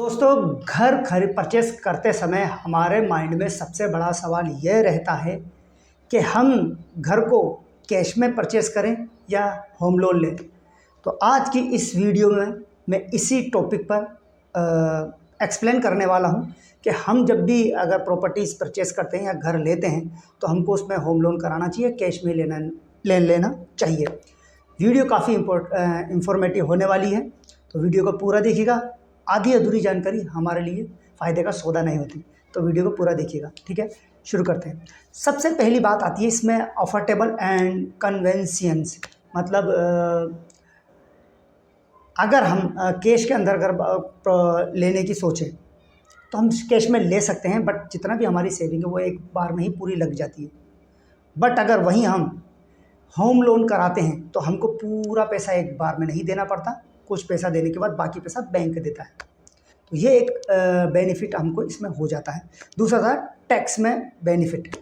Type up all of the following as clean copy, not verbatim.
दोस्तों, घर खरीद परचेस करते समय हमारे माइंड में सबसे बड़ा सवाल यह रहता है कि हम घर को कैश में परचेस करें या होम लोन लें। तो आज की इस वीडियो में मैं इसी टॉपिक पर एक्सप्लेन करने वाला हूं कि हम जब भी अगर प्रॉपर्टीज़ परचेस करते हैं या घर लेते हैं तो हमको उसमें होम लोन कराना चाहिए, कैश में ले लेना चाहिए। वीडियो काफ़ी इंफॉर्मेटिव होने वाली है, तो वीडियो को पूरा देखिएगा। आधी अधूरी जानकारी हमारे लिए फ़ायदे का सौदा नहीं होती, तो वीडियो को पूरा देखिएगा। ठीक है, शुरू करते हैं। सबसे पहली बात आती है इसमें अफोर्डेबल एंड कन्वेंशियंस। मतलब अगर हम कैश के अंदर अगर लेने की सोचें तो हम कैश में ले सकते हैं, बट जितना भी हमारी सेविंग है वो एक बार में ही पूरी लग जाती है। बट अगर वहीं हम होम लोन कराते हैं तो हमको पूरा पैसा एक बार में नहीं देना पड़ता, कुछ पैसा देने के बाद बाकी पैसा बैंक देता है। तो ये एक बेनिफिट हमको इसमें हो जाता है। दूसरा था टैक्स में बेनिफिट।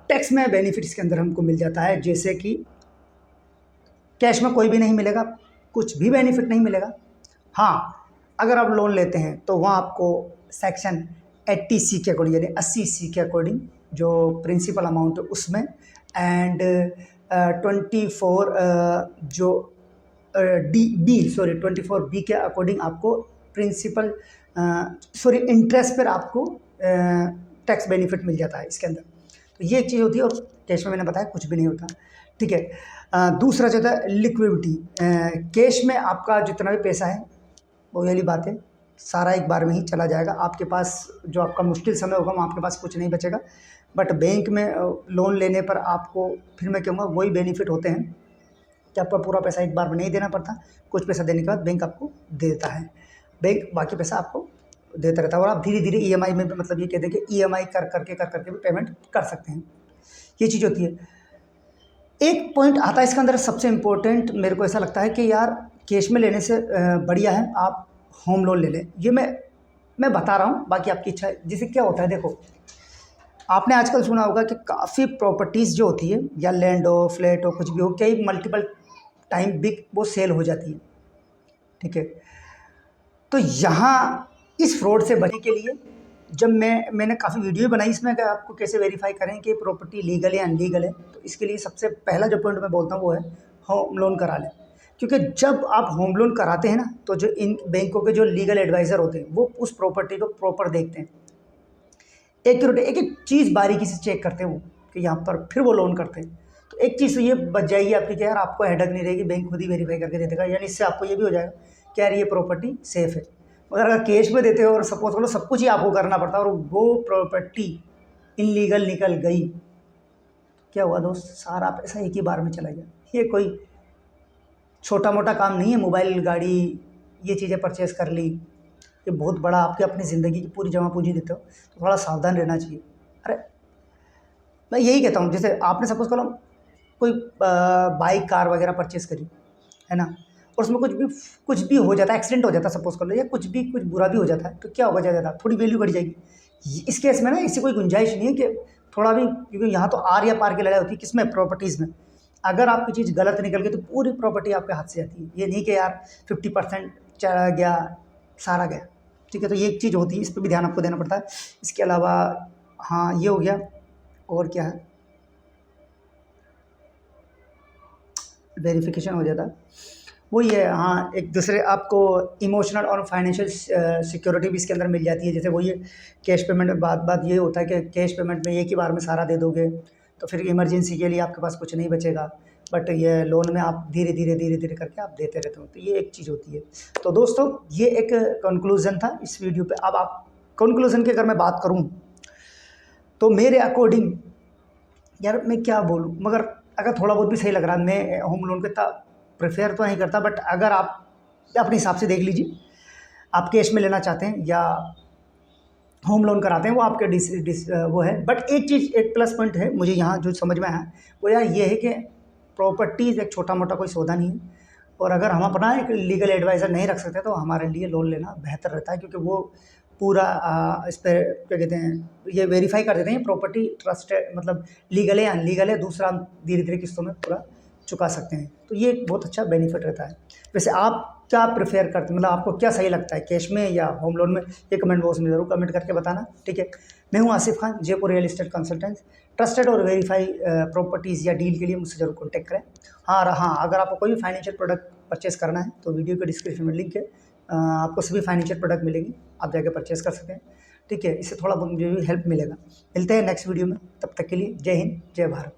टैक्स में बेनिफिट इसके अंदर हमको मिल जाता है, जैसे कि कैश में कोई भी नहीं मिलेगा, कुछ भी बेनिफिट नहीं मिलेगा। हाँ, अगर आप लोन लेते हैं तो वहाँ आपको सेक्शन 80C के अकॉर्डिंग यानी 80C के अकॉर्डिंग जो प्रिंसिपल अमाउंट है उसमें एंड 24B के अकॉर्डिंग आपको इंटरेस्ट पर आपको टैक्स बेनिफिट मिल जाता है इसके अंदर। तो ये एक चीज़ होती है, और कैश में मैंने बताया कुछ भी नहीं होता। ठीक है। दूसरा जो था लिक्विडिटी। कैश में आपका जितना भी पैसा है वो वाली बात है, सारा एक बार में ही चला जाएगा। आपके पास जो आपका मुश्किल समय होगा वहाँ आपके पास कुछ नहीं बचेगा। बट बैंक में लोन लेने पर आपको फिर मैं कहूँगा वही बेनिफिट होते हैं कि आपका पूरा पैसा एक बार में नहीं देना पड़ता, कुछ पैसा देने के बाद बैंक आपको दे देता है। बैंक बाकी पैसा आपको देता रहता है, और आप धीरे धीरे EMI में, मतलब ये कहते हैं कि EMI कर करके भी पेमेंट कर सकते हैं। ये चीज़ होती है। एक पॉइंट आता है इसके अंदर सबसे इम्पोर्टेंट, मेरे को ऐसा लगता है कि यार कैश में लेने से बढ़िया है आप होम लोन ले लें। ये मैं बता रहा हूँ, बाकी आपकी इच्छा है। जिससे क्या होता है, देखो आपने आजकल सुना होगा कि काफ़ी प्रॉपर्टीज़ जो होती है या लैंड हो, फ्लैट हो, कुछ भी हो, कई मल्टीपल टाइम बिग वो सेल हो जाती है। ठीक है, तो यहाँ इस फ्रॉड से बचने के लिए जब मैंने काफ़ी वीडियो बनाई इसमें कि आपको कैसे वेरीफाई करें कि प्रॉपर्टी लीगल है या अनलीगल है। तो इसके लिए सबसे पहला जो पॉइंट मैं बोलता हूँ वो है होम लोन करा लें। क्योंकि जब आप होम लोन कराते हैं ना, तो जो इन बैंकों के जो लीगल एडवाइज़र होते हैं वो उस प्रॉपर्टी को प्रॉपर देखते हैं, एक एक चीज़ बारीकी से चेक करते हैं वो, कि यहाँ पर फिर वो लोन करते हैं। तो एक चीज़ तो ये बच जाएगी आपकी कि यार आपको हेडक नहीं रहेगी, बैंक खुद ही वेरीफाई करके दे देगा। यानी इससे आपको ये भी हो जाएगा कि यार ये प्रॉपर्टी सेफ़ है। मगर अगर कैश में देते हो और सपोज करो सब कुछ ही आपको करना पड़ता है और वो प्रॉपर्टी इनलीगल निकल गई, क्या हुआ दोस्त, सारा पैसा एक ही बार में चला गया। ये कोई छोटा मोटा काम नहीं है, मोबाइल, गाड़ी, ये चीज़ें परचेस कर ली, ये बहुत बड़ा आपकी अपनी ज़िंदगी की पूरी जमा पूंजी देते हो, तो थोड़ा सावधान रहना चाहिए। अरे मैं यही कहता हूँ, जैसे आपने सपोज करो कोई बाइक, कार वगैरह परचेस करी है ना, और उसमें कुछ भी हो जाता है, एक्सीडेंट हो जाता है सपोज कर लो, या कुछ बुरा भी हो जाता है, तो क्या होगा, ज़्यादा थोड़ी वैल्यू बढ़ जाएगी। इस केस में ना इससे कोई गुंजाइश नहीं है कि थोड़ा भी, क्योंकि यहाँ तो आर या पार की लड़ाई होती है किसमें, प्रॉपर्टीज़ में। अगर आपकी चीज़ गलत निकल गई तो पूरी प्रॉपर्टी आपके हाथ से जाती है। ये नहीं कि यार 50% चला गया, सारा गया। ठीक है, तो ये एक चीज़ होती है, इस पर भी ध्यान आपको देना पड़ता है। इसके अलावा हाँ ये हो गया, और क्या है, वेरिफिकेशन हो जाता है वही है। हाँ, एक दूसरे आपको इमोशनल और फाइनेंशियल सिक्योरिटी भी इसके अंदर मिल जाती है। जैसे वही है कैश पेमेंट में, बात ये होता है कि कैश पेमेंट में एक ही बार में सारा दे दोगे तो फिर इमरजेंसी के लिए आपके पास कुछ नहीं बचेगा। बट ये लोन में आप धीरे धीरे करके आप देते रहते हो, तो ये एक चीज़ होती है। तो दोस्तों ये एक कंक्लूज़न था इस वीडियो पे। अब आप कंक्लूज़न की अगर मैं बात करूँ तो मेरे अकॉर्डिंग, यार मैं क्या बोलूँ, मगर अगर थोड़ा बहुत भी सही लग रहा है, मैं होम लोन को इतना प्रेफर तो नहीं करता। बट अगर आप अपने हिसाब से देख लीजिए, आप कैश में लेना चाहते हैं या होम लोन कराते हैं, वो आपके वो है। बट एक चीज़, एक प्लस पॉइंट है मुझे यहाँ जो समझ में आया, वो यार ये है कि प्रॉपर्टीज़ एक छोटा मोटा कोई सौदा नहीं है, और अगर हम अपना एक लीगल एडवाइज़र नहीं रख सकते तो हमारे लिए लोन लेना बेहतर रहता है। क्योंकि वो पूरा इस पर क्या कहते हैं, ये वेरीफाई कर देते हैं प्रॉपर्टी ट्रस्टेड, मतलब लीगल है अनलीगल है। दूसरा हम धीरे धीरे किस्तों में पूरा चुका सकते हैं, तो ये एक बहुत अच्छा बेनिफिट रहता है। वैसे आप क्या प्रेफर करते, मतलब आपको क्या सही लगता है, कैश में या होम लोन में, ये कमेंट बॉक्स में ज़रूर कमेंट करके बताना। ठीक है, मैं हूँ Asif Khan, Jaipur real estate consultant. Trusted और वेरीफाई प्रॉपर्टीज़ या डील के लिए मुझसे ज़रूर कॉन्टैक्ट करें। हाँ, अगर आपको कोई भी फाइनेंशियल प्रोडक्ट परचेस करना है तो वीडियो के डिस्क्रिप्शन में लिंक है, आपको सभी फाइनेंशियल प्रोडक्ट मिलेंगे, आप जाके परचेस कर सकते हैं। ठीक है, इससे थोड़ा बहुत मुझे भी हेल्प मिलेगा। मिलते हैं नेक्स्ट वीडियो में, तब तक के लिए जय हिंद, जय भारत।